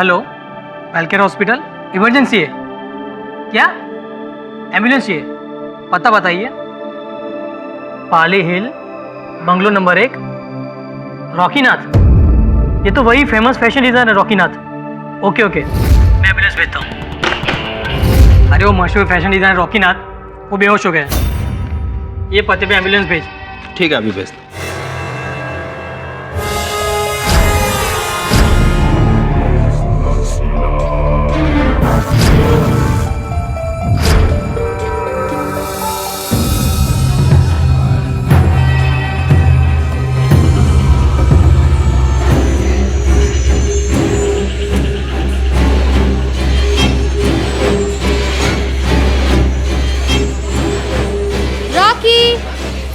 Hello, वेलकेयर hospital, emergency है क्या? Ambulance चाहिए, पता बताइए। Pali hill, bungalow number 1, Rockynath. ये तो वही famous fashion designer Rockynath. Okay okay, मैं एम्बुलेंस भेजता हूँ। अरे वो मशहूर फैशन डिजाइनर रॉकीनाथ, वो बेहोश हो गए। ये पते पे एम्बुलेंस भेज। ठीक है, अभी भेज।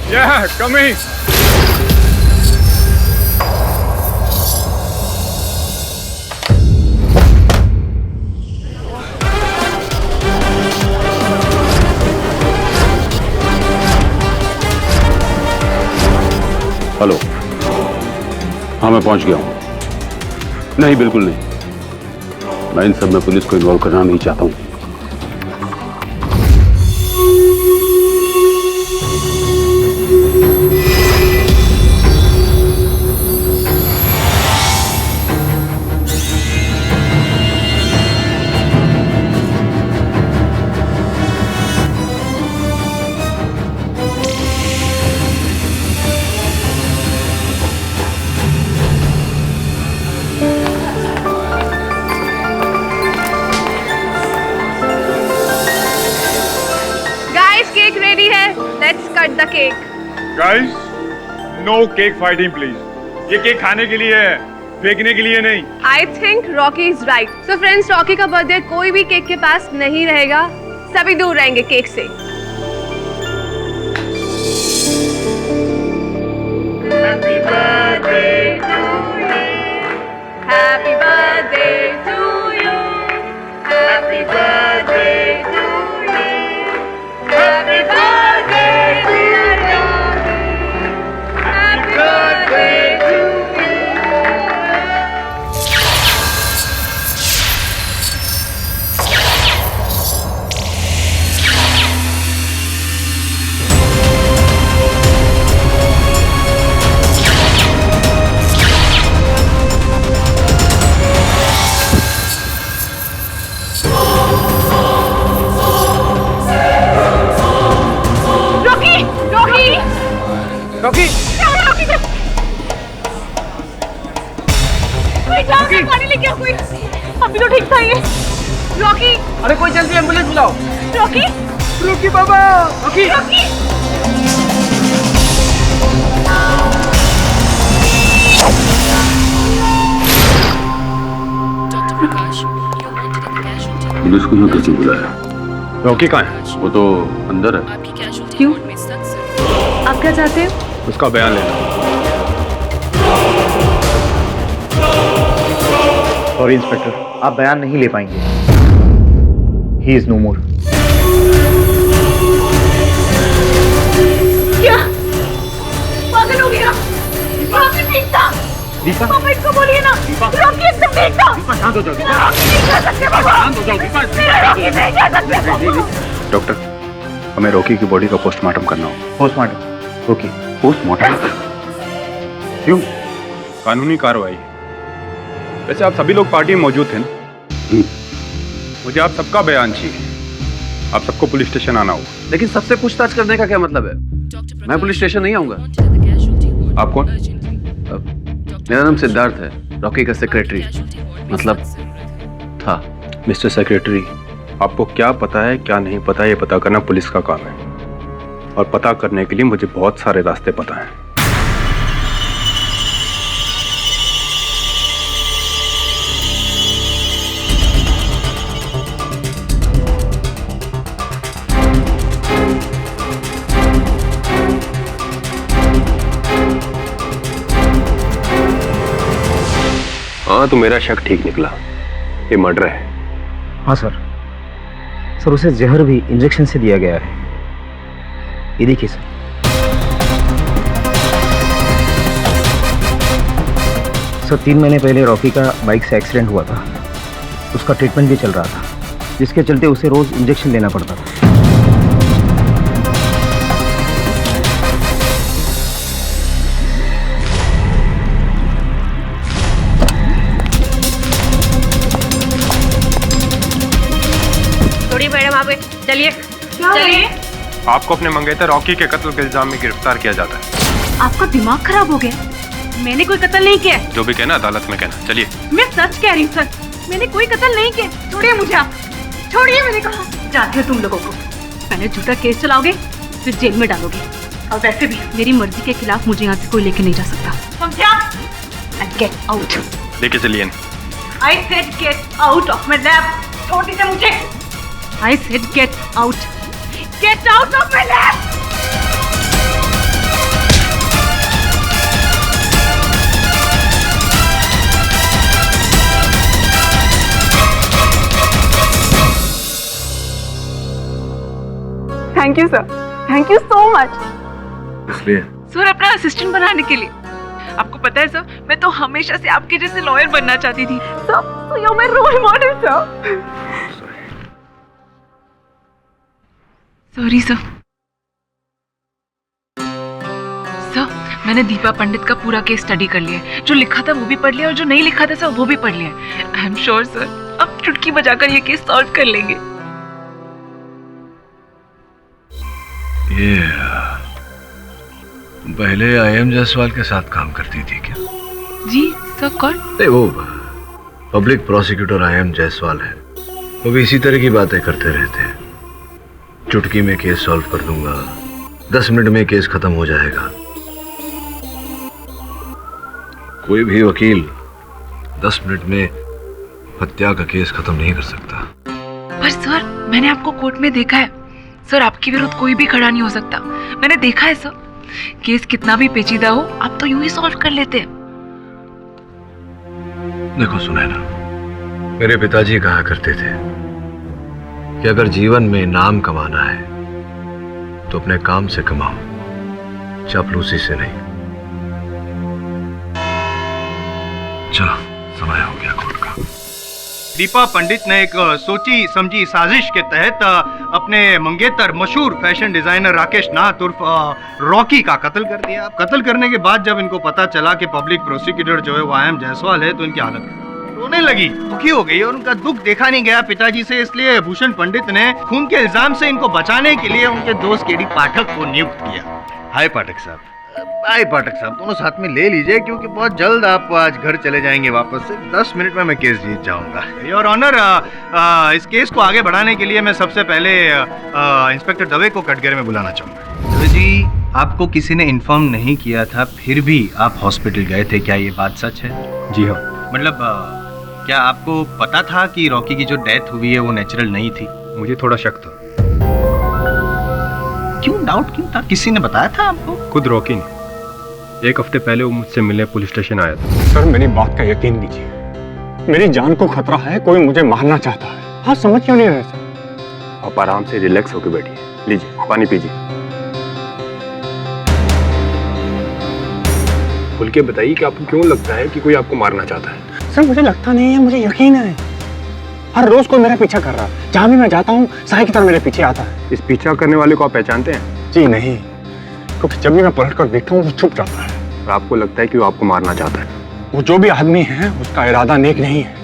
Yeah, coming. हेलो, हाँ मैं पहुंच गया हूँ। नहीं, बिल्कुल नहीं, मैं इन सब में पुलिस को इन्वॉल्व करना नहीं चाहता हूँ। Let's cut the cake. Guys, no cake fighting, please. ये केक खाने के लिए है, फेंकने के लिए नहीं। I think Rocky is right. So friends, Rocky का बर्थडे कोई भी केक के पास नहीं रहेगा, सभी दूर रहेंगे केक से। Happy birthday to you. Happy birthday to you. Happy birthday to you. Happy birthday dear Rocky. Happy birthday to you. Rocky, Rocky पानी लेके आओ कोई। अभी तो ठीक था ये। रॉकी, अरे कोई जल्दी एम्बुलेंस बुलाओ। रॉकी, रॉकी बाबा, रॉकी। रॉकी। पुलिस को यहाँ कैसे बुलाया? रॉकी कहाँ है? वो तो अंदर है। क्यों? आप क्या चाहते हैं? उसका बयान लेना। सॉरी इंस्पेक्टर, आप बयान नहीं ले पाएंगे। ही इज नो मोर। क्या? पागल हो गया? रॉकी ठीक था। दीपा, पापा इसको बोलिए ना। रॉकी एकदम ठीक था। दीपा शांत हो जाओ। रॉकी नहीं कर सकते पापा। शांत हो जाओ दीपा। रॉकी नहीं कर सकते पापा। डॉक्टर, हमें रॉकी की बॉडी का पोस्टमार्टम करना हो। पोस्टमार्टम? ओके। पोस्टमार्टम? क्यों? कानूनी कार्रवाई। वैसे आप सभी लोग पार्टी में मौजूद थे ना? मुझे आप सबका बयान चाहिए। आप सबको पुलिस स्टेशन आना होगा। लेकिन सबसे पूछताछ करने का क्या मतलब है? मैं पुलिस स्टेशन नहीं आऊंगा। आप कौन? मेरा नाम सिद्धार्थ है, रॉकी का सेक्रेटरी, मतलब था। मिस्टर सेक्रेटरी, आपको क्या पता है क्या नहीं पता ये पता करना पुलिस का काम है, और पता करने के लिए मुझे बहुत सारे रास्ते पता हैं। हाँ, तो मेरा शक ठीक निकला, ये मर्डर है। हाँ सर, उसे जहर भी इंजेक्शन से दिया गया है। ये देखिए सर। सर 3 महीने पहले रॉकी का बाइक से एक्सीडेंट हुआ था। उसका ट्रीटमेंट भी चल रहा था, जिसके चलते उसे रोज इंजेक्शन लेना पड़ता था। थोड़ी मैडम आप चलिए चलिए। आपको अपने मंगेतर रॉकी के कत्ल के इल्जाम में गिरफ्तार किया जाता है। आपका दिमाग खराब हो गया? मैंने कोई कत्ल नहीं किया। जो भी कहना अदालत में कहना। चलिए। मैं सच कह रही हूँ सर, मैंने कोई कत्ल नहीं किया। छोड़िए मुझे, आप छोड़िए, मैंने कहा। जानती हो तुम लोगों को, पहले झूठा केस चलाओगे फिर जेल में डालोगे, और वैसे भी मेरी मर्जी के खिलाफ मुझे यहाँ से कोई लेके नहीं जा सकता, समझा? Get out. लेके चलिए। I said get out of my lab. छोड़ दीजिए मुझे। I said get out. Get out of my lab. Thank you sir, thank you so much. इसलिए सर अपना असिस्टेंट बनाने के लिए। आपको पता है सर, मैं तो हमेशा से आपके जैसे लॉयर बनना चाहती थी। Sir you are my role model sir. Sorry sir. Sir मैंने दीपा पंडित का पूरा केस स्टडी कर लिया है। जो लिखा था वो भी पढ़ लिया और जो नहीं लिखा था सर वो भी पढ़ लिया। आई एम श्योर सर अब चुटकी बजाकर ये केस सॉल्व कर लेंगे। ये पहले IM जायसवाल के साथ काम करती थी क्या? जी सर कौन? नहीं, वो पब्लिक प्रोसिक्यूटर IM जायसवाल है। वो भी इसी तरह की बातें करते रहते हैं। चुटकी में केस सॉल्व कर दूंगा, 10 मिनट में केस खत्म हो जाएगा। कोई भी वकील 10 मिनट में हत्या का केस खत्म नहीं कर सकता। पर सर मैंने आपको कोर्ट में देखा है सर, आपके विरुद्ध कोई भी खड़ा नहीं हो सकता। मैंने देखा है सर, केस कितना भी पेचीदा हो आप तो यूं ही सॉल्व कर लेते हैं। देखो सुनैना, मेरे पिताजी कहा करते थे कि अगर जीवन में नाम कमाना है तो अपने काम से कमाओ, चापलूसी से नहीं। चलो समय हो गया कोर्ट का। दीपा पंडित ने एक सोची समझी साजिश के तहत अपने मंगेतर मशहूर फैशन डिजाइनर राकेश नाथ उर्फ रॉकी का कत्ल कर दिया। कत्ल करने के बाद जब इनको पता चला कि पब्लिक प्रोसिक्यूटर जो है वो IM जायसवाल है, तो इनकी हालत रोने लगी, दुखी हो गई और उनका दुख देखा नहीं गया पिताजी से। इसलिए भूषण पंडित ने खून के इल्जाम से इनको बचाने के लिए उनके दोस्त केडी पाठक को नियुक्त किया। हाय पाठक साहब। बाय पाठक साहब, दोनों साथ में ले लीजिए क्योंकि बहुत जल्द आप आज घर चले जाएंगे वापस से। 10 मिनट में मैं केस जीत जाऊंगा। योर ऑनर, इस केस को आगे बढ़ाने के लिए मैं सबसे पहले इंस्पेक्टर दवे को कटघरे में बुलाना चाहूंगा। दवे जी, आपको किसी ने इन्फॉर्म नहीं किया था फिर भी आप हॉस्पिटल गए थे, क्या ये बात सच है? जी हाँ। मतलब क्या आपको पता था कि रॉकी की जो डेथ हुई है वो नेचुरल नहीं थी? मुझे थोड़ा शक था। क्यों डाउट क्यों था? किसी ने बताया था आपको? खुद रॉकी ने। 1 हफ्ते पहले वो मुझसे मिलने पुलिस स्टेशन आया था। सर मेरी बात का यकीन कीजिए, मेरी जान को खतरा है, कोई मुझे मारना चाहता है। हाँ समझ क्यों नहीं रहे सर? आप आराम से रिलैक्स होकर बैठिए, लीजिए पानी पीजिए। खुल के बताइए कि आपको क्यों लगता है कि कोई आपको मारना चाहता है? सर मुझे लगता नहीं है, मुझे यकीन है। हर रोज कोई मेरा पीछा कर रहा है, जहाँ भी मैं जाता हूँ साई की तरह मेरे पीछे आता है। इस पीछा करने वाले को आप पहचानते हैं? जी नहीं, क्योंकि जब भी मैं पलट कर देखता हूँ वो छुप जाता है। और आपको लगता है कि वो आपको मारना चाहता है? वो जो भी आदमी है उसका इरादा नेक नहीं है।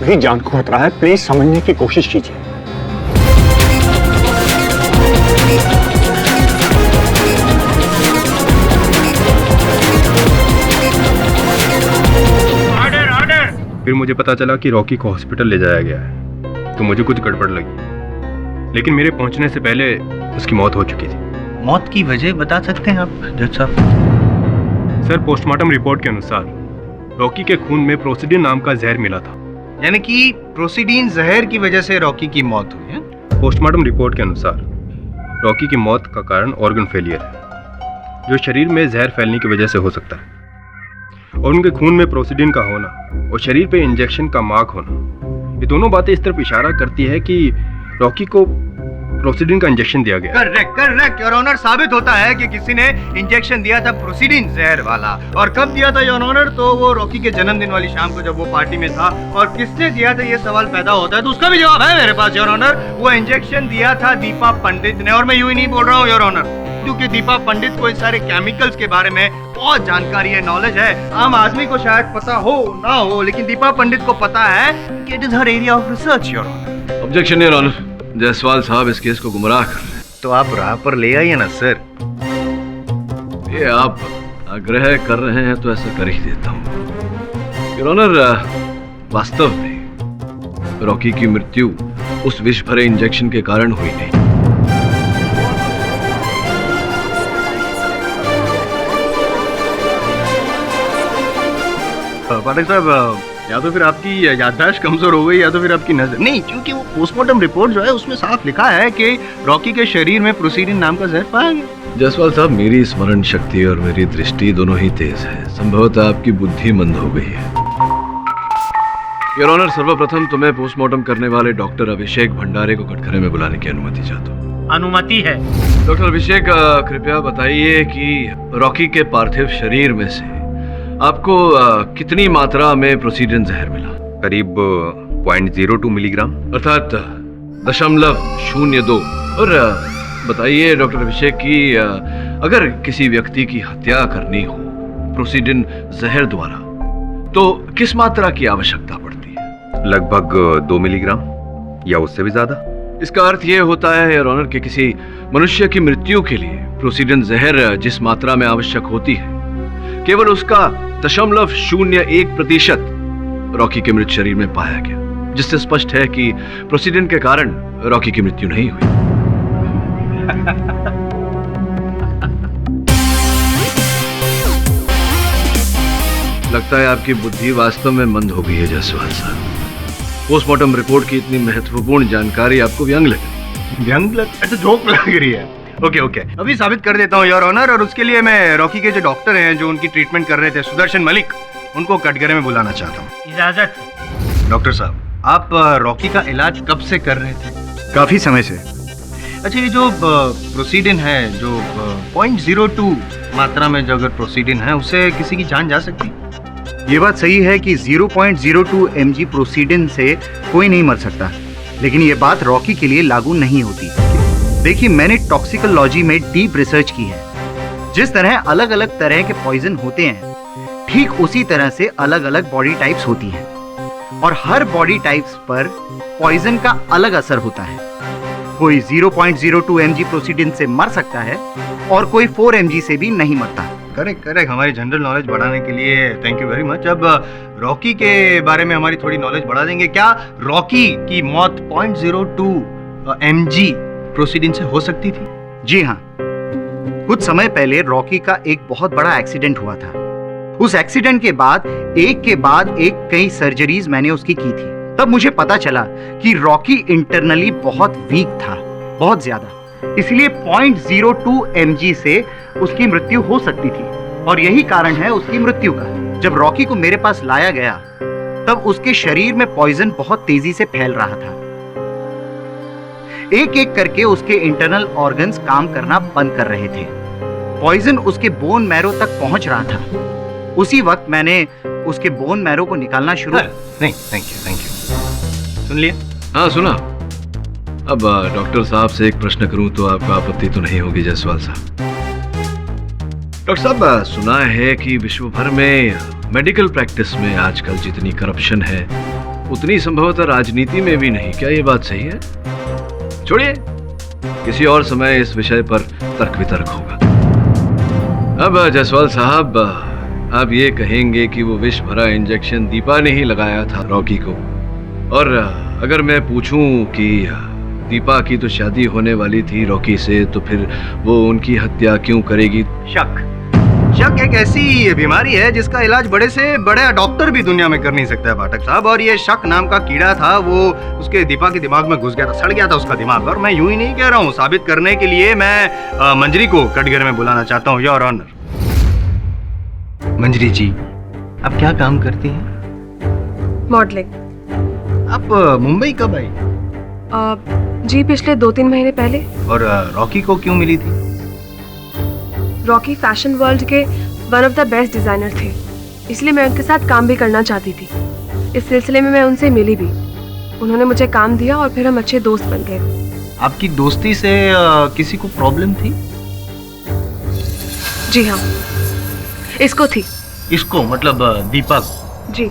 मेरी जान को खतरा है, प्लीज समझने की कोशिश कीजिए। फिर मुझे पता चला कि रॉकी को हॉस्पिटल ले जाया गया है, तो मुझे कुछ गड़बड़ लगी। लेकिन मेरे पहुंचने से पहले उसकी मौत हो चुकी थी। मौत की वजह बता सकते हैं आप जज साहब? सर पोस्टमार्टम रिपोर्ट के अनुसार रॉकी के खून में प्रोसिडिन नाम का जहर मिला था। यानी कि प्रोसिडीन जहर की वजह से रॉकी की मौत हुई है? पोस्टमार्टम रिपोर्ट के अनुसार रॉकी की मौत का कारण ऑर्गन फेलियर है, जो शरीर में जहर फैलने की वजह से हो सकता है। और उनके खून में प्रोसिडीन का होना और शरीर पे इंजेक्शन का मार्क होना, ये दोनों बातें इस तरफ इशारा करती है कि रॉकी को प्रोसीडिन का इंजेक्शन दिया गया। करेक्ट करेक्ट योर ऑनर, साबित होता है कि किसी ने इंजेक्शन दिया था प्रोसीडिन जहर वाला। और कब दिया था योर ऑनर? तो वो रॉकी के जन्मदिन वाली शाम को जब वो पार्टी में था। और किसने दिया था ये सवाल पैदा होता है, तो उसका भी जवाब है मेरे पास योर ऑनर। वो इंजेक्शन दिया था दीपा पंडित ने। और मैं यूं ही नहीं बोल रहा हूँ योर ऑनर, क्योंकि दीपा पंडित को इस सारे केमिकल्स के बारे में बहुत जानकारी है, नॉलेज है। आम आदमी को शायद पता हो ना हो, लेकिन दीपा पंडित को पता है कि it is her area of research your honour. Objection your honour, Jaiswal साहब इस केस को गुमराह कर रहे हैं। तो आप राह पर ले आइए ना सर। ये आप आग्रह कर रहे हैं तो ऐसा कर ही देता हूँ योर ऑनर। वास्तव में रॉकी की मृत्यु उस विष भरे इंजेक्शन के कारण हुई नहीं। पाठक साहब, या तो फिर आपकी याददाश्त कमजोर हो गई या तो फिर आपकी नजर नहीं, क्योंकि वो पोस्टमार्टम रिपोर्ट जो है उसमें साफ लिखा है कि रॉकी के शरीर में प्रोसीडिन नाम का जहर पाया गया। जायसवाल साहब, मेरी स्मरण शक्ति और मेरी दृष्टि दोनों ही तेज है। संभवतः आपकी बुद्धि मंद हो गई है। योर ऑनर, सर्वप्रथम तो मैं पोस्टमार्टम करने वाले डॉक्टर अभिषेक भंडारे को कटघरे में बुलाने की अनुमति चाहता हूँ। अनुमति है। डॉक्टर अभिषेक, कृपया बताइए कि रॉकी के पार्थिव शरीर में से आपको कितनी मात्रा में प्रोसीडिन जहर मिला? करीब 0.02 मिलीग्राम, अर्थात 0.02। और बताइए डॉक्टर अभिषेक कि अगर किसी व्यक्ति की हत्या करनी हो प्रोसीडिन जहर द्वारा तो किस मात्रा की आवश्यकता पड़ती है? लगभग 2 मिलीग्राम या उससे भी ज्यादा। इसका अर्थ यह होता है योर ऑनर कि किसी मनुष्य की मृत्यु के लिए प्रोसीडिन जहर जिस मात्रा में आवश्यक होती है, केवल उसका 0.01% रॉकी के मृत शरीर में पाया गया, जिससे स्पष्ट है कि प्रोसीडिन के कारण रॉकी की मृत्यु नहीं हुई। लगता है आपकी बुद्धि वास्तव में मंद हो गई है जायसवाल साहब। पोस्टमार्टम रिपोर्ट की इतनी महत्वपूर्ण जानकारी आपको व्यंग लगी। व्यंग लग, जोक लग रही है। ओके ओके, अभी साबित कर देता हूँ योर ऑनर। और उसके लिए मैं रॉकी के जो डॉक्टर हैं जो उनकी ट्रीटमेंट कर रहे थे, सुदर्शन मलिक, उनको कटघरे में बुलाना चाहता हूँ। इजाजत। डॉक्टर साहब, आप रॉकी का इलाज कब से कर रहे थे? काफी समय से। अच्छा, ये जो प्रोसीडिन है, जो 0.02 मात्रा में जो अगर प्रोसीडिन है, उससे किसी की जान जा सकती? ये बात सही है कि 0.02 mg प्रोसीडिन से कोई नहीं मर सकता, लेकिन ये बात रॉकी के लिए लागू नहीं होती। देखिए, मैंने टॉक्सिकोलॉजी में डीप रिसर्च की है। जिस तरह अलग अलग तरह के पॉइजन होते हैं, ठीक उसी तरह से अलग अलग बॉडी टाइप्स होती हैं, और हर बॉडी टाइप्स पर पॉइजन का अलग असर होता है। कोई 0.02 mg प्रोसीडिन से मर सकता है और कोई 4 mg से भी नहीं मरता। करेक्ट करेक्ट, हमारी जनरल नॉलेज बढ़ाने के लिए थैंक यू वेरी मच। अब रॉकी के बारे में हमारी थोड़ी नॉलेज बढ़ा देंगे। क्या रॉकी की मौत 0.02 mg प्रोसीडिन से हो सकती थी? जी हाँ, कुछ समय पहले रॉकी का एक बहुत बड़ा एक्सीडेंट हुआ था। उस एक्सीडेंट के बाद एक कई सर्जरीज मैंने उसकी की थी। तब मुझे पता चला कि रॉकी इंटरनली बहुत वीक था, बहुत ज्यादा। इसलिए 0.02 mg से उसकी मृत्यु हो सकती थी, और यही कारण है उसकी मृत्यु का। जब रॉकी को मेरे पास लाया गया, तब उसके शरीर में पॉइजन बहुत तेजी से फैल रहा था। एक एक करके उसके इंटरनल ऑर्गन्स काम करना बंद कर रहे थे। पॉइजन उसके बोन मैरो तक पहुंच रहा था। उसी वक्त मैंने उसके बोन मैरो को निकालना शुरू। नहीं, थैंक यू। सुन लिया? हाँ, सुना। अब डॉक्टर साहब से एक प्रश्न करूं तो आपको आपत्ति तो नहीं होगी जायसवाल साहब? डॉक्टर साहब, सुना है कि विश्व भर में मेडिकल प्रैक्टिस में आजकल जितनी करप्शन है उतनी संभवतः राजनीति में भी नहीं। क्या ये बात सही है? छोड़िए, किसी और समय इस विषय पर तर्क वितर्क होगा। अब जायसवाल साहब, आप ये कहेंगे कि वो विष भरा इंजेक्शन दीपा ने ही लगाया था रॉकी को, और अगर मैं पूछूं कि दीपा की तो शादी होने वाली थी रॉकी से, तो फिर वो उनकी हत्या क्यों करेगी? शक एक ऐसी बीमारी है जिसका इलाज बड़े से बड़े डॉक्टर भी दुनिया में कर नहीं सकता है पाठक साहब। और ये शक नाम का कीड़ा था, वो उसके दीपा के दिमाग में घुस गया था, सड़ गया था उसका दिमाग। और मैं यूं ही नहीं कह रहा हूँ, साबित करने के लिए मैं मंजरी को कटघरे में बुलाना चाहता हूँ योर ऑनर। मंजरी जी, आप क्या काम करती हैं? मॉडलिंग। आप मुंबई कब आई? जी पिछले 2-3 महीने पहले। और रॉकी को क्यों मिली थी? रॉकी फैशन वर्ल्ड के one of the best designer थे, इसलिए मैं उनके साथ काम भी करना चाहती थी। इस सिलसिले में मैं उनसे मिली भी। उन्होंने मुझे काम दिया और फिर हम अच्छे दोस्त बन गए। आपकी दोस्ती से किसी को प्रॉब्लम थी? जी हाँ, इसको थी। इसको मतलब दीपा को? जी,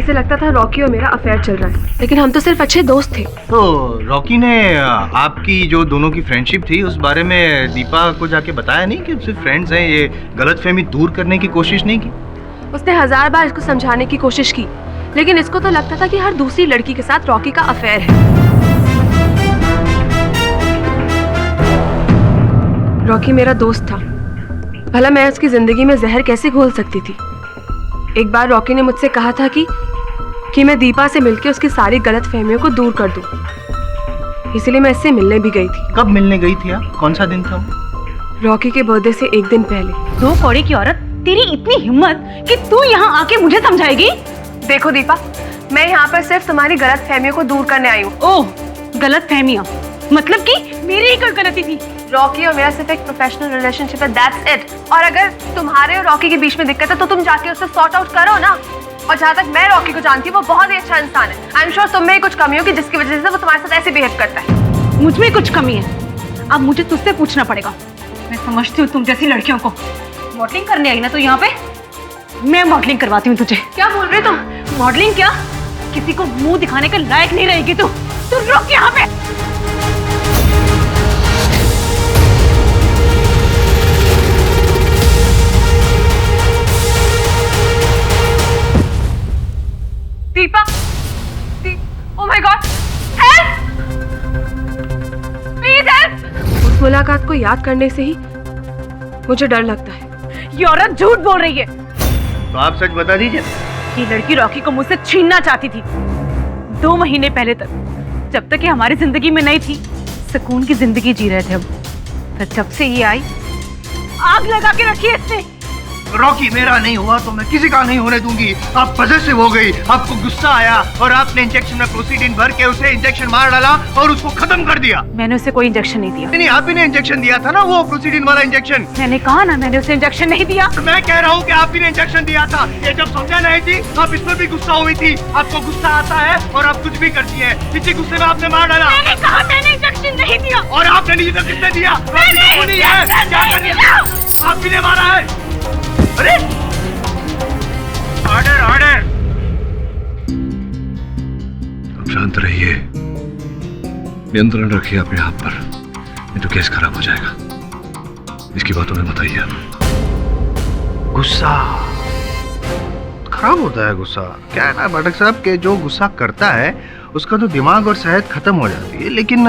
इसे लगता था रॉकी और मेरा अफेयर चल रहा है, लेकिन हम तो सिर्फ अच्छे दोस्त थे। तो रॉकी ने आपकी जो दोनों की फ्रेंडशिप थी उस बारे में दीपा को जाके बताया नहीं कि सिर्फ फ्रेंड्स हैं, ये गलतफहमी दूर करने की कोशिश नहीं की? उसने 1000 बार इसको समझाने की कोशिश की, लेकिन इसको तो लगता था कि हर दूसरी लड़की के साथ रॉकी का अफेयर है। रॉकी मेरा दोस्त था, भला मैं उसकी जिंदगी में जहर कैसे घोल सकती थी। एक बार रॉकी ने मुझसे कहा था कि मैं दीपा से मिलकर उसकी सारी गलत फहमियों को दूर कर दूं। इसलिए मैं इससे मिलने भी गई थी। कब मिलने गई थी आप? कौन सा दिन था? रॉकी के बर्थडे से 1 दिन पहले। 2 कौड़ी की औरत, तेरी इतनी हिम्मत कि तू यहाँ आके मुझे समझाएगी? देखो दीपा, मैं यहाँ पर सिर्फ तुम्हारी गलत फहमियों को दूर करने आई हूँ। ओह, गलत फहमियाँ? मतलब कि मेरी ही कोई गलती थी? रॉकी और मेरा सिर्फ एक प्रोफेशनल रिलेशनशिप है, दैट्स इट। और अगर तुम्हारे और रॉकी के बीच में दिक्कत है तो तुम जाके उससे सॉर्ट आउट करो ना। और जहाँ तक मैं रॉकी को जानती हूँ, वो बहुत ही अच्छा इंसान है। आई एम श्योर तुम में ही कुछ कमी होगी जिसकी वजह से वो तुम्हारे साथ ऐसे बिहेव करता है। मुझ में कुछ कमी है? अब मुझे तुझसे पूछना पड़ेगा। मैं समझती हूँ तुम जैसी लड़कियों को। मॉडलिंग करने आई ना तो यहाँ पे? मैं मॉडलिंग करवाती हूँ तुझे। क्या बोल रहे तुम? मॉडलिंग क्या? किसी को मुंह दिखाने के लायक नहीं रहेगी तू। रुक यहाँ पे। Deepa, oh my God, help! Please help! उस मुलाकात को याद करने से ही मुझे डर लगता है। ये औरत झूठ बोल रही है। तो आप सच बता दीजिए। ये लड़की रॉकी को मुझसे छीनना चाहती थी 2 महीने पहले तक, जब तक ये हमारी जिंदगी में नहीं थी। सुकून की जिंदगी जी रहे थे हम। पर जब से ये आई, आग लगा के रखी है इसने। रॉकी मेरा नहीं हुआ तो मैं किसी का नहीं होने दूंगी। आप पॉसेसिव हो गई, आपको गुस्सा आया और आपने इंजेक्शन में प्रोसीडिन भर के उसे इंजेक्शन मार डाला और उसको खत्म कर दिया। मैंने उसे कोई इंजेक्शन नहीं दिया। नहीं, आप ही ने इंजेक्शन दिया था ना, वो प्रोसीडिन वाला इंजेक्शन। मैंने कहा ना, मैंने उसे इंजेक्शन नहीं दिया। मैं कह रहा हूँ कि आप ही ने इंजेक्शन दिया था। ये जब समझा नहीं थी, आप इसमें भी गुस्सा हुई थी। आपको गुस्सा आता है और आप कुछ भी करती है। इसी गुस्से में आपने मार डाला। मैंने कहा मैंने इंजेक्शन नहीं दिया। और आपने नहीं तो किसने दिया? आप ही ने मारा है। अरे ऑर्डर ऑर्डर। शांत रहिए, नियंत्रण रखिए अपने आप पर, नहीं तो केस खराब हो जाएगा। इसकी बातों में बताइए आप। गुस्सा खराब होता है। गुस्सा क्या है ना भटक साहब, के जो गुस्सा करता है उसका तो दिमाग और सेहत खत्म हो जाती है, लेकिन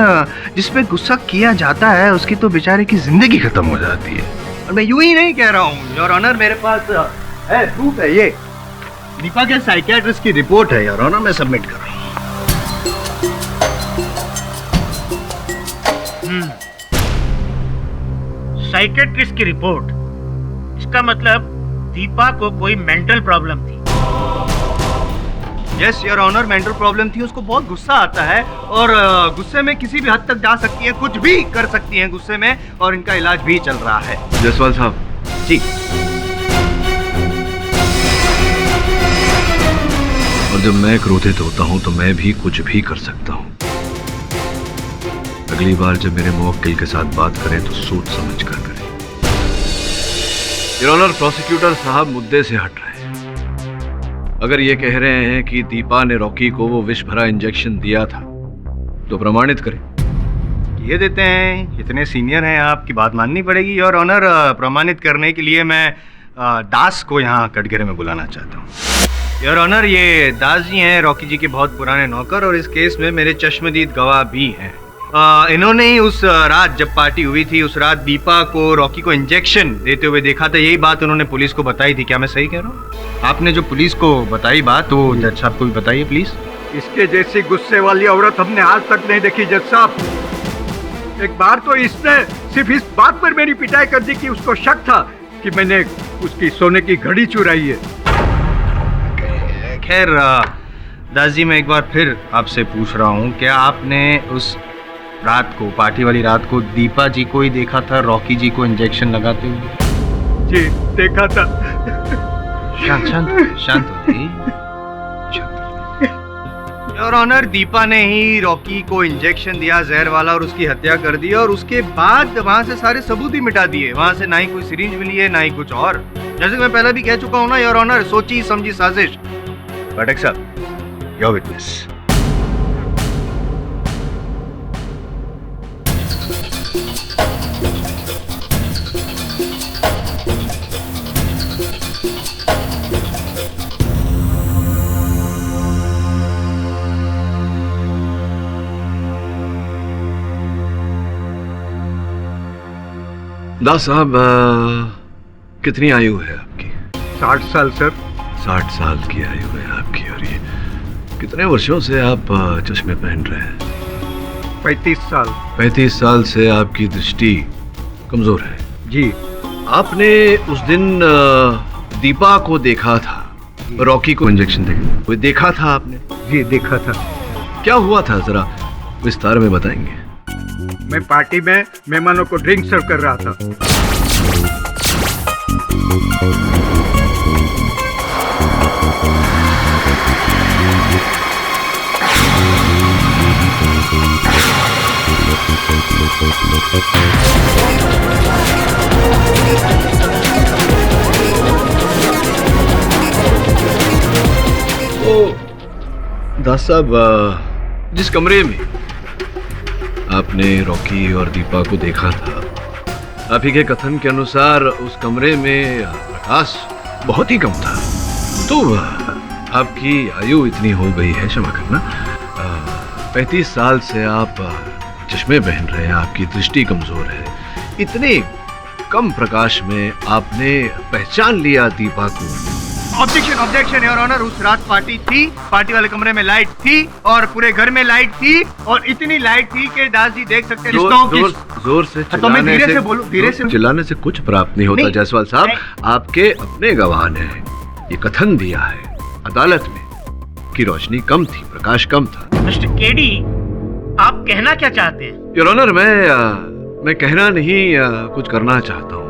जिसपे गुस्सा किया जाता है उसकी तो बेचारे की जिंदगी खत्म हो जाती है। और मैं यूं ही नहीं कह रहा हूँ योर ऑनर, मेरे पास है प्रूफ है। ये दीपा के साइकियाट्रिस्ट की रिपोर्ट है योर ऑनर, मैं सबमिट कर रहा हूँ। साइकियाट्रिस्ट की रिपोर्ट? इसका मतलब दीपा को कोई मेंटल प्रॉब्लम थी। Yes your honour, mental problem थी। उसको बहुत गुस्सा आता है और गुस्से में किसी भी हद तक जा सकती है, कुछ भी कर सकती है गुस्से में, और इनका इलाज भी चल रहा है। जायसवाल साहब जी। और जब मैं क्रोधित होता हूं तो मैं भी कुछ भी कर सकता हूं। अगली बार जब मेरे मुवक्किल के साथ बात करें तो सोच समझ कर करें। योर ऑनर, प्रोसिक्यूटर साहब मुद्दे से हट रहे हैं। अगर ये कह रहे हैं कि दीपा ने रॉकी को वो विष भरा इंजेक्शन दिया था तो प्रमाणित करें। ये देते हैं, इतने सीनियर हैं, आपकी बात माननी पड़ेगी योर ऑनर। प्रमाणित करने के लिए मैं दास को यहाँ कटघरे में बुलाना चाहता हूँ। योर ऑनर, ये दास जी हैं रॉकी जी के बहुत पुराने नौकर और इस केस में मेरे चश्मदीद गवाह भी हैं। इन्होंने ही उस रात जब पार्टी हुई थी, उस रात दीपा को रॉकी को इंजेक्शन देते हुए देखा था। यही बात उन्होंने पुलिस को बताई थी। क्या मैं सही कह रहा हूँ? आपने जो पुलिस को बताई बात, तो जज साहब को भी बताइए प्लीज। इसके जैसी गुस्से वाली औरत हमने आज तक नहीं देखी जज साहब। एक बार तो इसने सिर्फ इस बात पर मेरी पिटाई कर दी कि उसको शक था कि मैंने उसकी सोने की घड़ी चुराई है। खैर दास जी, मैं एक बार फिर आपसे पूछ रहा हूँ, क्या आपने उस रात को, पार्टी वाली रात को दीपा जी को ही देखा था रॉकी जी को इंजेक्शन लगाते हुए? जी देखा था। शांत शांत शांत हो जाइए। योर ऑनर, दीपा ने ही रॉकी को इंजेक्शन दिया जहर वाला और उसकी हत्या कर दी, और उसके बाद वहां से सारे सबूत ही मिटा दिए। वहां से ना ही कोई सिरिंज मिली है, ना ही कुछ और। जैसे मैं पहले भी कह चुका हूं ना योर ऑनर, सोची समझी साजिश। बट साहब, योर विटनेस। दास साहब, कितनी आयु है आपकी? 60 साल सर। 60 साल की आयु है आपकी, और ये कितने वर्षों से आप चश्मे पहन रहे हैं? 35 साल। 35 साल से आपकी दृष्टि कमजोर है? जी। आपने उस दिन दीपा को देखा था, रॉकी को इंजेक्शन देखे, वो देखा था आपने? जी देखा था। क्या हुआ था, जरा विस्तार में बताएंगे? मैं पार्टी में मेहमानों को ड्रिंक सर्व कर रहा था। दास साहब, जिस कमरे में आपने रॉकी और दीपा को देखा था, आप ही के कथन के अनुसार उस कमरे में प्रकाश बहुत ही कम था। तो आपकी आयु इतनी हो गई है, क्षमा करना, 35 साल से आप चश्मे पहन रहे हैं, आपकी दृष्टि कमजोर है। इतने कम प्रकाश में आपने पहचान लिया दीपा को? Objection, objection your honour. उस रात पार्टी थी, पार्टी वाले कमरे में लाइट थी और पूरे घर में लाइट थी, और इतनी लाइट थी कि दास जी देख सकते हैं। जोर से तो मैं धीरे से बोलूं, धीरे से। चिल्लाने से कुछ प्राप्त नहीं होता जायसवाल साहब। आपके अपने गवाह ने ये कथन दिया है अदालत में कि रोशनी कम थी, प्रकाश कम था। मिस्टर केडी, आप कहना क्या चाहते हैं? योर ऑनर, मैं कहना नहीं, कुछ करना चाहता हूँ।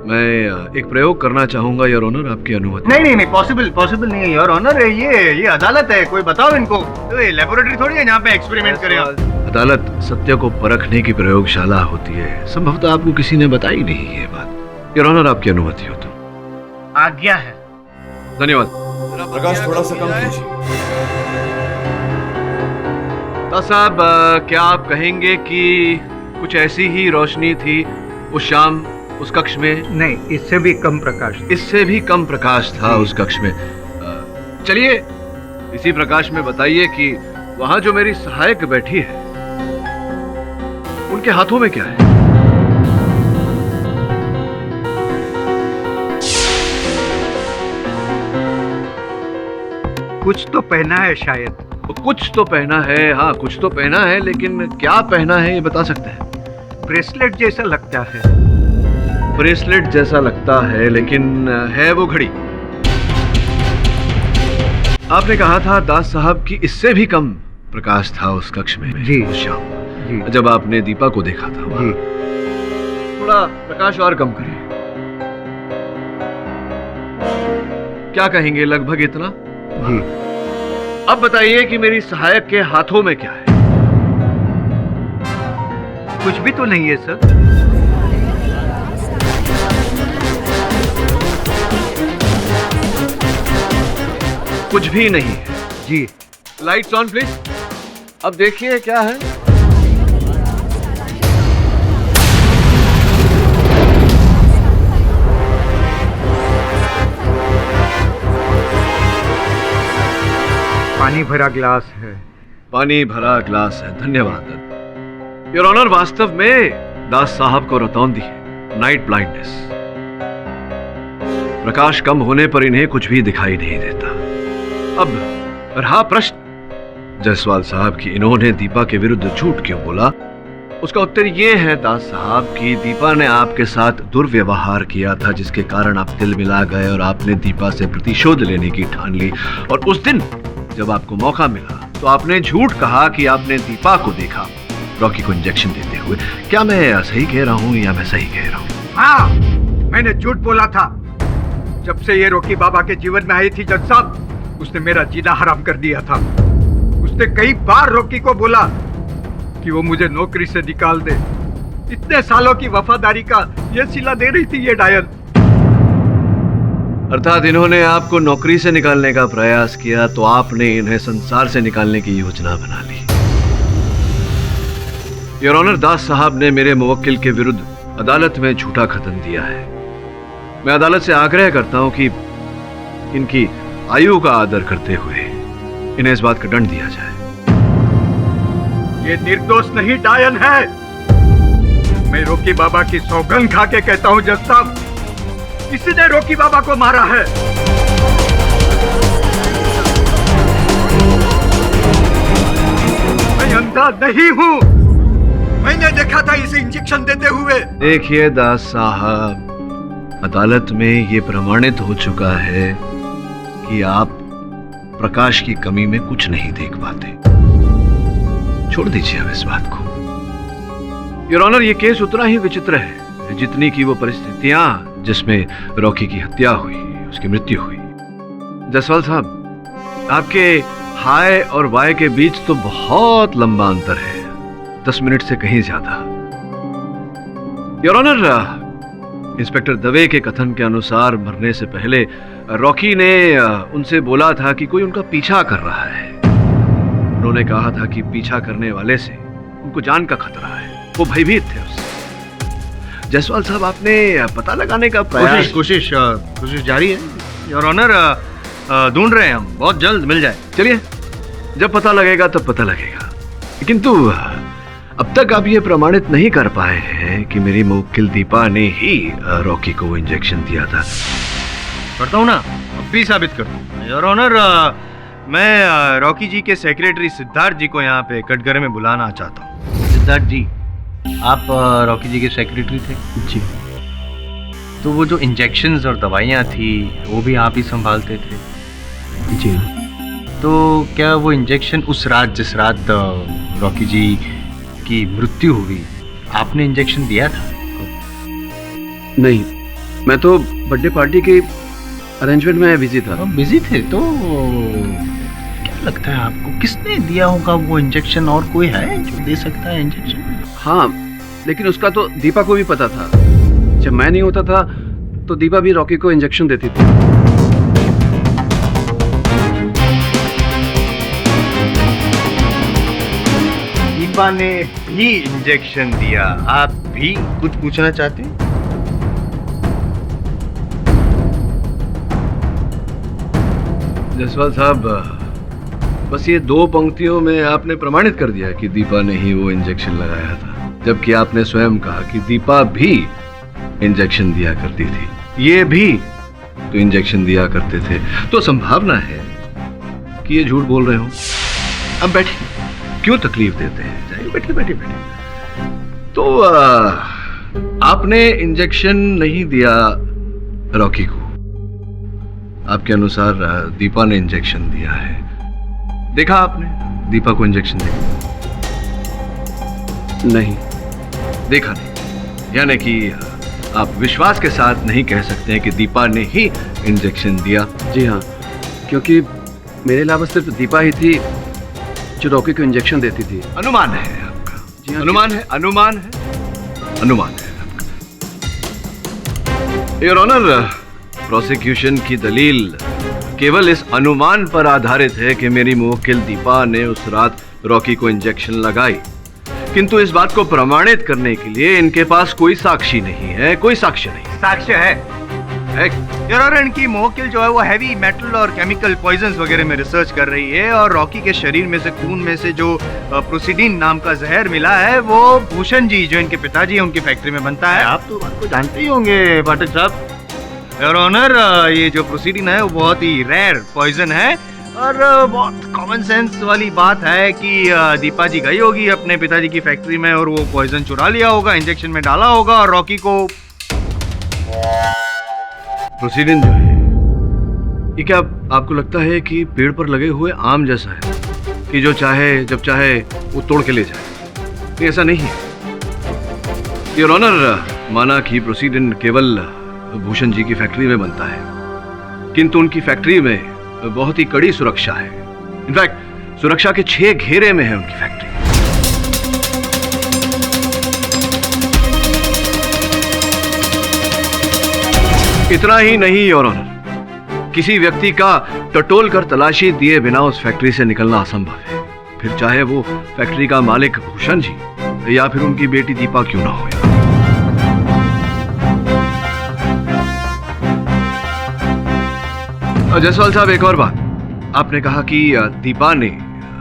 मैं एक प्रयोग करना चाहूंगा योर ऑनर, आपकी अनुमति? नहीं नहीं नहीं, पॉसिबल नहीं है योर ऑनर। ये अदालत है, कोई बताओ इनको। ये लेबोरेटरी थोड़ी है जहाँ पे एक्सपेरिमेंट करें। अदालत सत्य को परखने की प्रयोगशाला होती है। संभवतः आपको किसी ने बताई नहीं ये बात। योर ऑनर, आपकी अनुमति हो तो? आज्ञा है। धन्यवाद। प्रकाश थोड़ा सा कम कीजिए। साहब, क्या आप कहेंगे कि कुछ ऐसी ही रोशनी थी उस शाम उस कक्ष में? नहीं, इससे भी कम प्रकाश। इससे भी कम प्रकाश था उस कक्ष में। चलिए इसी प्रकाश में बताइए कि वहां जो मेरी सहायक बैठी है, उनके हाथों में क्या है? कुछ तो पहना है शायद। कुछ तो पहना है, हाँ कुछ तो पहना है, लेकिन क्या पहना है ये बता सकते हैं? ब्रेसलेट जैसा लगता है। ब्रेसलेट जैसा लगता है, लेकिन है वो घड़ी। आपने कहा था दास साहब कि इससे भी कम प्रकाश था उस कक्ष में जी उस शाम जी। जब आपने दीपा को देखा था वहां। थोड़ा प्रकाश और कम करिए। क्या कहेंगे, लगभग इतना? जी। अब बताइए कि मेरी सहायक के हाथों में क्या है? कुछ भी तो नहीं है सर। कुछ भी नहीं है जी। Lights on please. अब देखिए क्या है। पानी भरा ग्लास है। पानी भरा ग्लास है, धन्यवाद योर ऑनर। वास्तव में दास साहब को रतौंधी है, नाइट ब्लाइंडनेस। प्रकाश कम होने पर इन्हें कुछ भी दिखाई नहीं देता। अब रहा प्रश्न जायसवाल साहब कि इन्होंने दीपा के विरुद्ध झूठ क्यों बोला, उसका उत्तर यह है दास साहब कि दीपा ने आपके साथ दुर्व्यवहार किया था, जिसके कारण आप दिल मिला गए और आपने दीपा से प्रतिशोध लेने की ठान ली। और उस दिन जब आपको मौका मिला तो आपने झूठ कहा कि आपने दीपा को देखा, रॉकी को इंजेक्शन देते हुए। क्या मैं सही कह रहा हूँ या मैं सही कह रहा हूँ? हाँ, मैंने झूठ बोला था। जब से ये रॉकी बाबा के जीवन में आई थी जज साहब, उसने मेरा जीना हराम कर दिया था। उसने कई बार रॉकी को बोला कि वो मुझे नौकरी से निकाल दे। इतने सालों की वफादारी का ये सिला दे रही थी ये डायन। अर्थात इन्होंने आपको नौकरी से निकालने का प्रयास किया तो आपने इन्हें संसार से निकालने की योजना बना ली। योर ऑनर, दास साहब ने मेरे मुवक्किल के विरुद्ध अदालत में झूठा खतन दिया है। मैं अदालत से आग्रह करता हूं कि इनकी आयु का आदर करते हुए इन्हें इस बात का दंड दिया जाए। ये निर्दोष नहीं डायन है। मैं रॉकी बाबा की सौगंध खा के कहता हूं जज साहब, किसी ने रॉकी बाबा को मारा है। मैं अंधा नहीं हूं। मैंने देखा था इसे इंजेक्शन देते हुए। देखिए दास साहब, अदालत में ये प्रमाणित हो चुका है कि आप प्रकाश की कमी में कुछ नहीं देख पाते। छोड़ दीजिए अब इस बात को। योर ऑनर, ये केस उतना ही विचित्र है जितनी की वो परिस्थितियां जिसमें रॉकी की हत्या हुई, उसकी मृत्यु हुई। जसवाल साहब, आपके हाय और वाय के बीच तो बहुत लंबा अंतर है, 10 मिनट से कहीं ज्यादा। योर ऑनर, इंस्पेक्टर दवे के कथन के अनुसार मरने से पहले रॉकी ने उनसे बोला था कि कोई उनका पीछा कर रहा है। उन्होंने कहा था कि पीछा करने वाले से उनको जान का खतरा है, वो भयभीत थे उससे। जसवाल साहब, आपने पता लगाने का प्रयास? कोशिश जारी है योर ऑनर। ढूंढ रहे हैं हम, बहुत जल्द मिल जाए। चलिए, जब पता लगेगा तब पता लगेगा। किंतु अब तक आप ये प्रमाणित नहीं कर पाए हैं कि मेरी मुवक्किल दीपा ने ही रॉकी को वो इंजेक्शन दिया था। करता हूँ ना, अब भी साबित कर दूँ योर ऑनर। मैं रॉकी जी के सेक्रेटरी सिद्धार्थ जी को यहाँ पे कटघरे में बुलाना चाहता हूँ। सिद्धार्थ जी, आप रॉकी जी के सेक्रेटरी थे? जी। तो वो जो इंजेक्शंस और दवाइयाँ थी वो भी आप ही संभालते थे? जी। तो क्या वो इंजेक्शन उस रात, जिस रात रॉकी जी की मृत्यु हुई, आपने इंजेक्शन दिया था? नहीं, मैं तो बर्थडे पार्टी के अरेंजमेंट में बिजी था। बिजी थे? तो क्या लगता है आपको किसने दिया होगा वो इंजेक्शन? और कोई है जो दे सकता है इंजेक्शन? हाँ, लेकिन उसका तो दीपा को भी पता था। जब मैं नहीं होता था तो दीपा भी रॉकी को इंजेक्शन देती थी। दीपा ने भी इंजेक्शन दिया। आप भी कुछ पूछना चाहते हैं? जसवाल साहब, बस ये 2 पंक्तियों में आपने प्रमाणित कर दिया कि दीपा ने ही वो इंजेक्शन लगाया था, जबकि आपने स्वयं कहा कि दीपा भी इंजेक्शन दिया करती थी, ये भी तो इंजेक्शन दिया करते थे। तो संभावना है कि ये झूठ बोल रहे हो। अब बैठिए, क्यों तकलीफ देते हैं? जाइए, बैठिए बैठिए बैठिए। तो आपने इंजेक्शन नहीं दिया रॉकी को, आपके अनुसार दीपा ने इंजेक्शन दिया है। देखा आपने दीपा को इंजेक्शन दिया? नहीं। देखा नहीं, यानी कि आप विश्वास के साथ नहीं कह सकते हैं कि दीपा ने ही इंजेक्शन दिया? जी हाँ, क्योंकि मेरे अलावा सिर्फ दीपा ही थी जो रॉकी को इंजेक्शन देती थी। अनुमान है आपका? जी हाँ, अनुमान है, अनुमान है, अनुमान है आपका। योर ऑनर, प्रोसिक्यूशन की दलील केवल इस अनुमान पर आधारित है कि मेरी मुवक्किल दीपा ने उस रात रॉकी को इंजेक्शन लगाई, किंतु इस बात को प्रमाणित करने के लिए इनके पास कोई साक्षी नहीं है, कोई साक्ष्य नहीं। साक्ष्य है योर ऑनर। इनकी मुवक्किल जो है वो हैवी मेटल और केमिकल पॉइजन्स वगैरह में रिसर्च कर रही है, और रॉकी के शरीर में से, खून में से जो प्रोसीडिन नाम का जहर मिला है वो भूषण जी, जो इनके पिताजी हैं, उनकी फैक्ट्री में बनता है। आप तो बात को जानते ही होंगे पाठक साहब। योर ऑनर, ये जो प्रोसीडिन है वो बहुत ही रेयर पॉइजन है, और बहुत कॉमन सेंस वाली बात है कि दीपा जी गई होगी अपने पिताजी की फैक्ट्री में और वो पॉइजन चुरा लिया होगा, इंजेक्शन में डाला होगा, और रॉकी को प्रोसीडिन जो है ये क्या आपको लगता है कि पेड़ पर लगे हुए आम जैसा है कि जो चाहे जब चाहे वो तोड़ के ले जाए? ऐसा नहीं है योर ऑनर। माना कि प्रोसीडेंट केवल भूषण जी की फैक्ट्री में बनता है, किंतु उनकी फैक्ट्री में बहुत ही कड़ी सुरक्षा है। इनफैक्ट सुरक्षा के 6 घेरे में है उनकी फैक्ट्री। इतना ही नहीं योर ऑनर, किसी व्यक्ति का टटोल कर तलाशी दिए बिना उस फैक्ट्री से निकलना असंभव है, फिर चाहे वो फैक्ट्री का मालिक भूषण जी या फिर उनकी बेटी दीपा क्यों ना हो। जायसवाल साहब, एक और बात, आपने कहा कि दीपा ने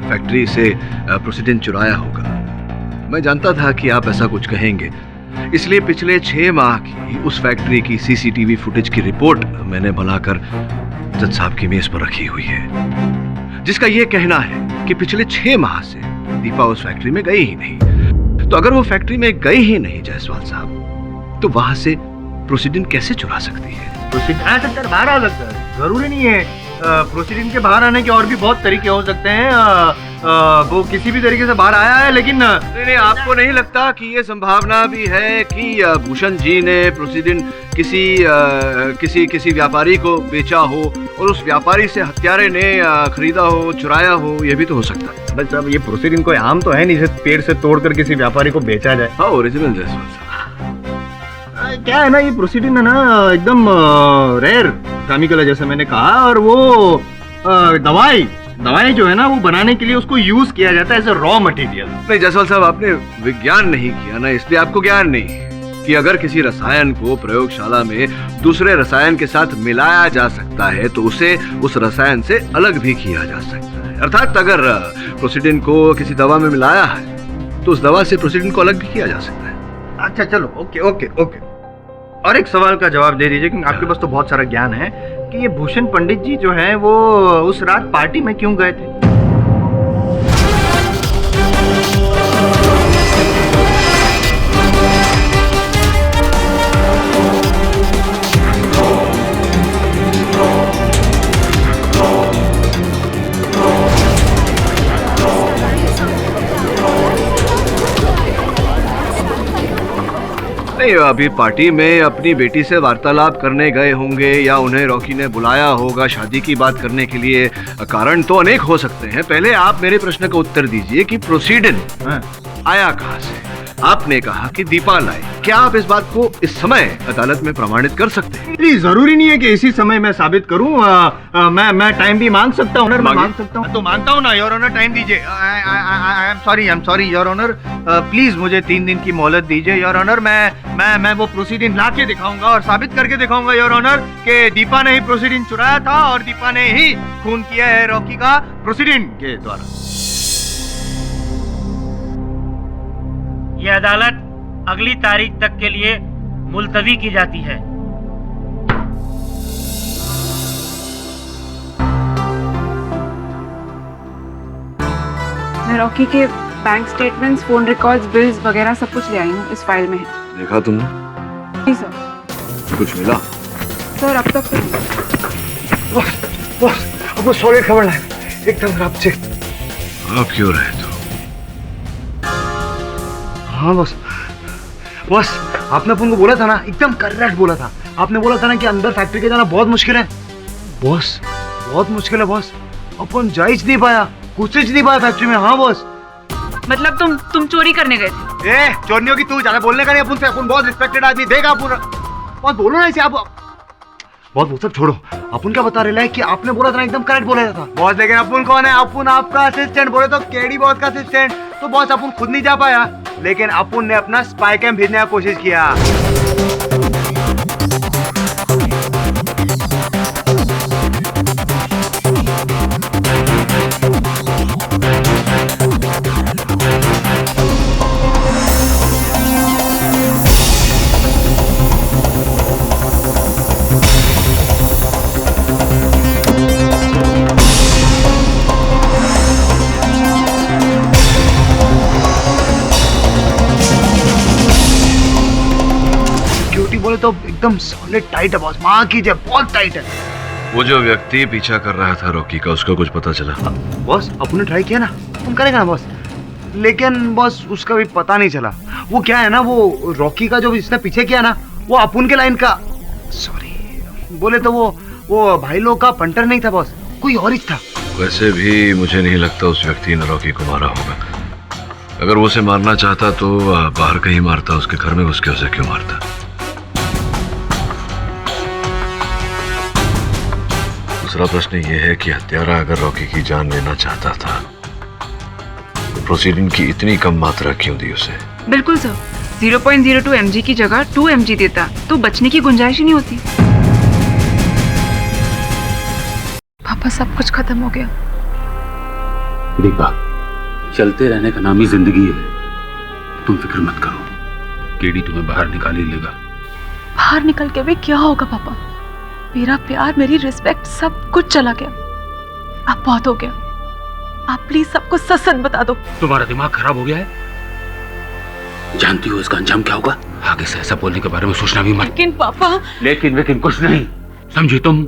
फैक्ट्री से प्रोसीडेंट चुराया होगा। मैं जानता था कि आप ऐसा कुछ कहेंगे, इसलिए पिछले 6 माह की उस फैक्ट्री की सीसीटीवी फुटेज की रिपोर्ट मैंने बनाकर जज साहब की मेज पर रखी हुई है, जिसका यह कहना है कि पिछले 6 माह से दीपा उस फैक्ट्री में गई ही नहीं। तो अगर वो फैक्ट्री में गई ही नहीं जायसवाल साहब, तो वहां से प्रोसीडेंट कैसे चुरा सकती है? प्रोसीडेंट आ सकता है, बाहर आ सकता है, जरूरी नहीं है। प्रोसीडिंग के बाहर आने के और भी बहुत तरीके हो सकते हैं। वो किसी भी तरीके से बाहर आया है, लेकिन नहीं, आपको नहीं लगता कि ये संभावना भी है कि भूषण जी ने प्रोसीडेंट किसी व्यापारी को बेचा हो और उस व्यापारी से हत्यारे ने खरीदा हो, चुराया हो? ये भी तो हो सकता है। बस अब ये प्रोसीडिंग कोई आम तो है नहीं जिसे पेड़ से तोड़कर किसी व्यापारी को बेचा जाए। हाँ, ओरिजिनल जायसवाल साहब। क्या है ना, ये प्रोसीडिंग है ना एकदम रेयर केमिकल है, जैसे मैंने कहा, और वो दवाई जो है ना वो बनाने के लिए उसको यूज किया जाता है एज अ रॉ मटेरियल। नहीं जायसवाल साहब, आपने विज्ञान नहीं किया ना, इसलिए आपको ज्ञान नहीं कि अगर किसी रसायन को प्रयोगशाला में दूसरे रसायन के साथ मिलाया जा सकता है तो उसे उस रसायन से अलग भी किया जा सकता है। अर्थात अगर प्रोसीडेंट को किसी दवा में मिलाया है तो उस दवा से प्रोसीडेंट को अलग भी किया जा सकता है। अच्छा चलो, ओके। और एक सवाल का जवाब दे दीजिए, क्योंकि आपके पास तो बहुत सारा ज्ञान है, कि ये भूषण पंडित जी जो है वो उस रात पार्टी में क्यों गए थे? नहीं, अभी पार्टी में अपनी बेटी से वार्तालाप करने गए होंगे या उन्हें रॉकी ने बुलाया होगा शादी की बात करने के लिए। कारण तो अनेक हो सकते हैं। पहले आप मेरे प्रश्न का उत्तर दीजिए कि प्रोसीडेंट आया कहां से? आपने कहा कि दीपा लाई। क्या आप इस बात को इस समय अदालत में प्रमाणित कर सकते हैं? नहीं, जरूरी नहीं है कि इसी समय मैं साबित करूं। मैं टाइम भी मांग सकता हूं, मांग सकता हूं। तो मानता हूं ना योर ऑनर, टाइम दीजिए। I am sorry your honour, please मुझे 3 दिन की मोहलत दीजिए योर ऑनर। मैं वो प्रोसीडिंग ला के दिखाऊंगा और साबित करके दिखाऊंगा योर ऑनर कि दीपा ने ही प्रोसीडिंग चुराया था और दीपा ने ही खून किया है रॉकी का प्रोसीडिंग के द्वारा। यह अदालत अगली तारीख तक के लिए मुलतवी की जाती है। मैं रॉकी के bank statements, phone records, bills वगैरह सब कुछ ले आई हूँ, इस फाइल में है। देखा तुमने? नहीं सर। कुछ मिला? सर अब तक बॉस आपको सॉलिड खबर लाए, एकदम रब से। आप क्यों रहे तो? हाँ बॉस आपने अपन को बोला था ना, एकदम करेक्ट बोला था। आपने बोला था ना कि अंदर फैक्ट्री के जाना बहुत मुश्किल है। बॉस बहुत मुश्किल है बॉस, अपन जा ही नहीं पाया, कुछ नहीं पाया फैक्ट्री में। हाँ बॉस। मतलब तुम चोरी करने गए थे? ए चोरनियों की तू ज्यादा बोलने का नहीं, अपन से, अपन बहुत रिस्पेक्टेड आदमी, देगा अपन। बॉस बोलो ना ऐसे आप। बहुत वो सब छोड़ो, अपन क्या बता रहे हैं कि आपने बोला था ना, एकदम करेक्ट बोला था बॉस। लेकिन अपन कौन है? अपन आपका असिस्टेंट। बोले तो केडी बॉस का असिस्टेंट। तो बॉस अपन खुद नहीं जा पाया, लेकिन अपन ने अपना स्पाई कैम भेजने का कोशिश किया। बोले तो एकदम सॉलिड टाइट है बॉस, मां कीजिए, बहुत टाइट है। वो जो व्यक्ति पीछा कर रहा था रॉकी का, उसका कुछ पता चला? बॉस अपन ने ट्राई किया ना, अपन करेगा ना बॉस। लेकिन बॉस उसका भी पता नहीं चला। वो क्या है ना, वो रॉकी का जो इसने पीछे किया ना, वो अपुन के लाइन का, सॉरी बोले तो वो भाई लोग का पंटर नहीं था बॉस, कोई और ही था। वैसे भी मुझे नहीं लगता उस व्यक्ति ने रॉकी को मारा होगा। अगर वो उसे मारना चाहता तो बाहर कहीं मारता, उसके घर में घुस के उसे क्यों मारता? दूसरा प्रश्न ये है कि हत्यारा अगर रॉकी की जान लेना चाहता था तो प्रोसीडिन की इतनी कम मात्रा क्यों दी उसे? बिल्कुल सर, 0.02 mg की जगह 2 mg देता तो बचने की गुंजाइश ही नहीं होती। पापा सब कुछ खत्म हो गया। दीपा, चलते रहने का नाम ही जिंदगी है, तुम फिक्र मत करो, केडी तुम्हें बाहर निकाल ही लेगा। बाहर निकल के भी क्या होगा पापा? मेरा प्यार, मेरी रिस्पेक्ट, सब कुछ चला गया। अब बहुत हो गया, आप प्लीज सबको सच सच बता दो। तुम्हारा दिमाग खराब हो गया है? जानती हो इसका अंजाम क्या होगा? आगे से ऐसा बोलने के बारे में सोचना भी मत। लेकिन पापा, लेकिन कुछ नहीं, समझी तुम?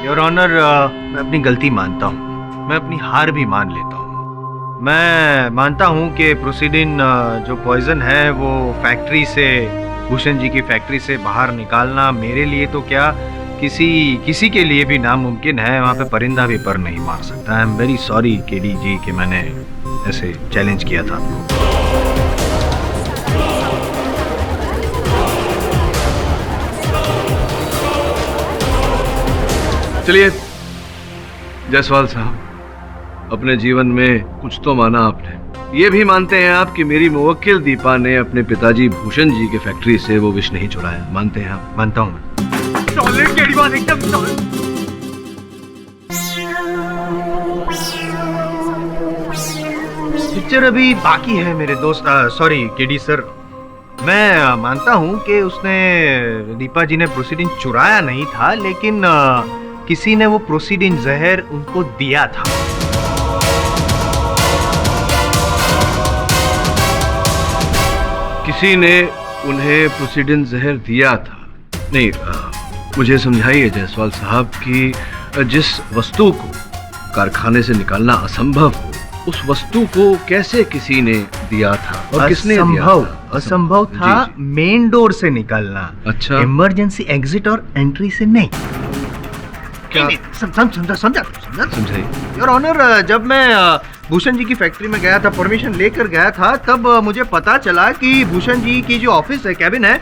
योर ऑनर, मैं अपनी गलती मानता हूँ, मैं अपनी हार भी मान लेता हूँ। मैं मानता हूँ कि प्रोसीडिन जो पॉइजन है वो फैक्ट्री से, भूषण जी की फैक्ट्री से बाहर निकालना मेरे लिए तो क्या, किसी के लिए भी नामुमकिन है। वहाँ पे परिंदा भी पर नहीं मार सकता। I am very sorry KD ji कि मैंने ऐसे चैलेंज किया था आपको। चलिए जायसवाल साहब, अपने जीवन में कुछ तो माना आपने। ये भी मानते हैं आप कि मेरी मुवक्किल दीपा ने अपने पिताजी भूषण जी के फैक्ट्री से वो विष नहीं चुराया? मानते हैं आप? मानता हूँ मैं। एकदम पिक्चर अभी बाकी है मेरे दोस्त। सॉरी केडी सर, मैं मानता हूँ कि उसने, दीपा जी ने प्रोसीडिन चुराया नहीं था, लेकिन किसी ने वो प्रोसीडिन जहर उनको दिया था। किसी ने उन्हें प्रोसीडिन जहर दिया था? नहीं, मुझे समझाइए जायसवाल साहब कि जिस वस्तु को कारखाने से निकालना असंभव हो, उस वस्तु को कैसे किसी ने दिया था और किसने दिया था? असंभव था मेन डोर से निकालना। अच्छा, इमरजेंसी एग्जिट और एंट्री से नहीं। क्या समझाइए योर ऑनर, जब मैं भूषण जी की फैक्ट्री में गया था, परमिशन लेकर गया था, तब मुझे पता चला कि भूषण जी की जो ऑफिस है, कैबिन है,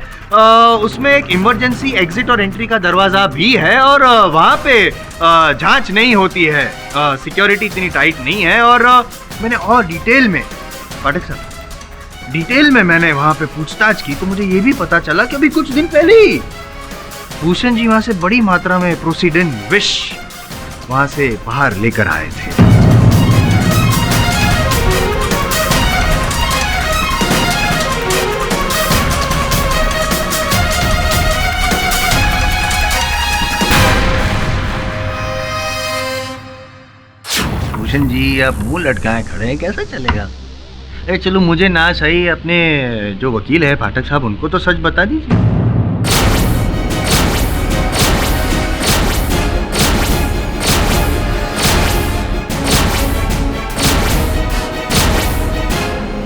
उसमें एक इमरजेंसी एग्जिट और एंट्री का दरवाजा भी है और वहाँ पे जांच नहीं होती है, सिक्योरिटी इतनी टाइट नहीं है। और मैंने और डिटेल में, पाठक साहब, डिटेल में मैंने वहाँ पे पूछताछ की तो मुझे ये भी पता चला कि अभी कुछ दिन पहले ही भूषण जी वहाँ से बड़ी मात्रा में प्रोसीडिन विष वहाँ से बाहर लेकर आए थे। भूषण जी, आप मुंह लटकाए खड़े हैं, कैसा चलेगा? चलो मुझे ना सही, अपने जो वकील है पाठक साहब, उनको तो सच बता दीजिए।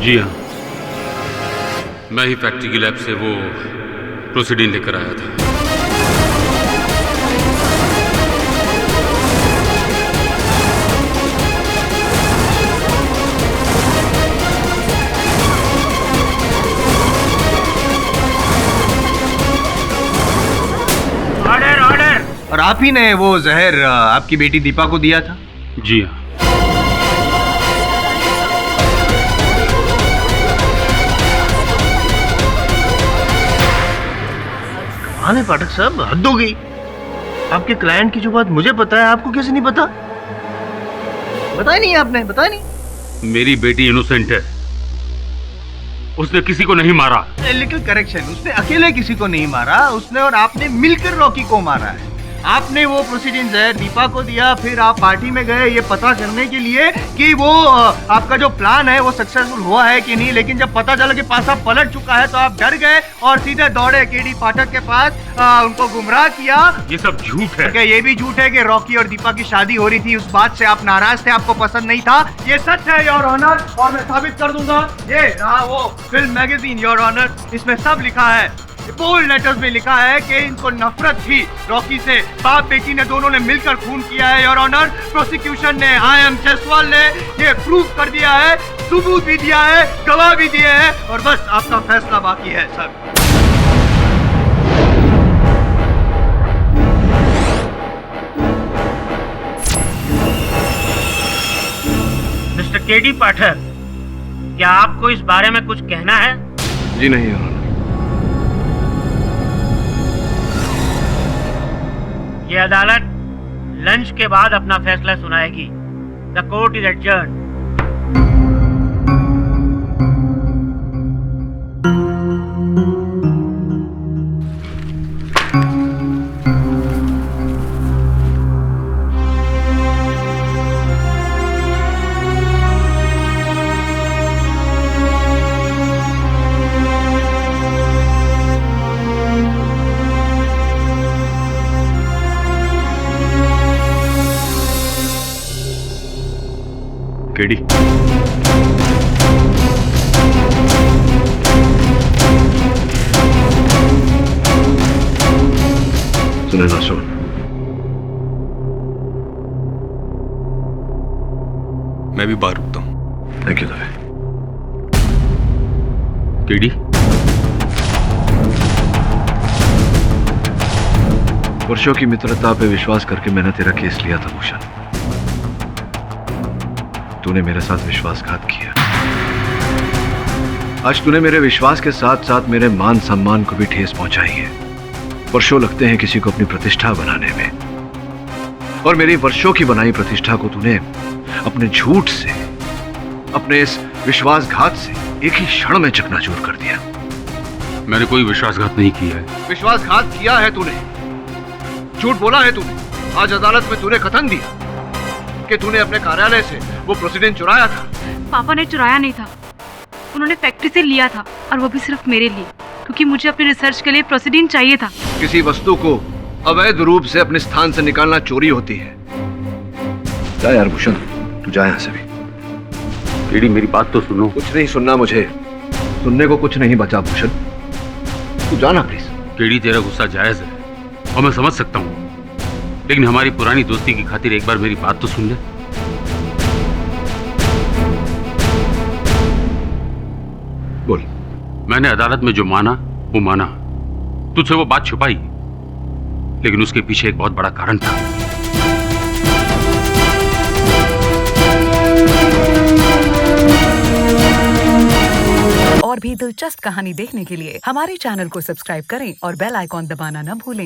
जी हाँ, मैं ही फैक्ट्री की लैब से वो प्रोसीडिन लेकर आया था। Order order. और आप ही ने वो जहर आपकी बेटी दीपा को दिया था? जी हाँ। हाँ पाठक साहब, हद हो गई। आपके क्लाइंट की जो बात मुझे पता है, आपको कैसे नहीं पता? बताया नहीं आपने, बताया नहीं। मेरी बेटी इनोसेंट है, उसने किसी को नहीं मारा। लिटिल करेक्शन, उसने अकेले किसी को नहीं मारा, उसने और आपने मिलकर रॉकी को मारा है। आपने वो प्रोसीडिंग जहर दीपा को दिया, फिर आप पार्टी में गए ये पता करने के लिए कि वो आपका जो प्लान है वो सक्सेसफुल हुआ है कि नहीं, लेकिन जब पता चला कि पासा पलट चुका है तो आप डर गए और सीधे दौड़े केडी पाठक के पास, उनको गुमराह किया। ये सब झूठ है। क्या ये भी झूठ है कि रॉकी और दीपा की शादी हो रही थी, उस बात से आप नाराज थे, आपको पसंद नहीं था? ये सच है योर ऑनर, और मैं साबित कर दूंगा। ये रहा वो फिल्म मैगजीन योर ऑनर, इसमें सब लिखा है, बोल्ड लेटर्स में लिखा है कि इनको नफरत थी रॉकी से, बाप बेटी ने दोनों ने मिलकर खून किया है योर ऑनर। प्रोसिक्यूशन ने, IM जयसवाल ने ये प्रूफ कर दिया है, सबूत भी दिया है, गवाह भी दिए हैं, और बस आपका फैसला बाकी है सर। मिस्टर केडी पाठक, क्या आपको इस बारे में कुछ कहना है? जी नहीं योर ऑनर। ये अदालत लंच के बाद अपना फैसला सुनाएगी। The court is adjourned. KD, सुने ना सुन, मैं भी बाहर रुकता हूँ। Thank you Dave. केडी, वर्षों की मित्रता पे विश्वास करके मैंने तेरा केस लिया था भूषण। तूने मेरे साथ विश्वासघात किया। आज तूने मेरे विश्वास के साथ साथ मेरे मान सम्मान को भी ठेस पहुंचाई है। वर्षों लगते हैं किसी को अपनी प्रतिष्ठा बनाने में, और मेरी वर्षों की बनाई प्रतिष्ठा को तूने अपने झूठ से, अपने इस विश्वासघात से एक ही क्षण में चकनाचूर कर दिया। मैंने कोई विश्वासघात नहीं किया है। विश्वासघात किया है तूने, झूठ बोला है तूने। आज अदालत में तूने कथन दिया कि तूने अपने कार्यालय से वो प्रोसीडिंग चुराया था। पापा ने चुराया नहीं था, उन्होंने फैक्ट्री से लिया था, और वो भी सिर्फ मेरे लिए, क्योंकि मुझे अपनी रिसर्च के लिए प्रोसीडिंग चाहिए था। किसी वस्तु को अवैध रूप से अपने स्थान से निकालना चोरी होती है। जा यार भूषण, तू जा यहाँ से भी। केडी, मेरी बात तो सुनो। कुछ नहीं सुनना मुझे, सुनने को कुछ नहीं बचा भूषण, तू जाना प्लीज। केडी, तेरा गुस्सा जायज है और मैं समझ सकता हूँ, लेकिन हमारी पुरानी दोस्ती की खातिर एक बार मेरी बात तो सुन ले। बोल। मैंने अदालत में जो माना वो माना, तुझसे वो बात छुपाई, लेकिन उसके पीछे एक बहुत बड़ा कारण था। और भी दिलचस्प कहानी देखने के लिए हमारे चैनल को सब्सक्राइब करें और बेल आइकॉन दबाना न भूलें।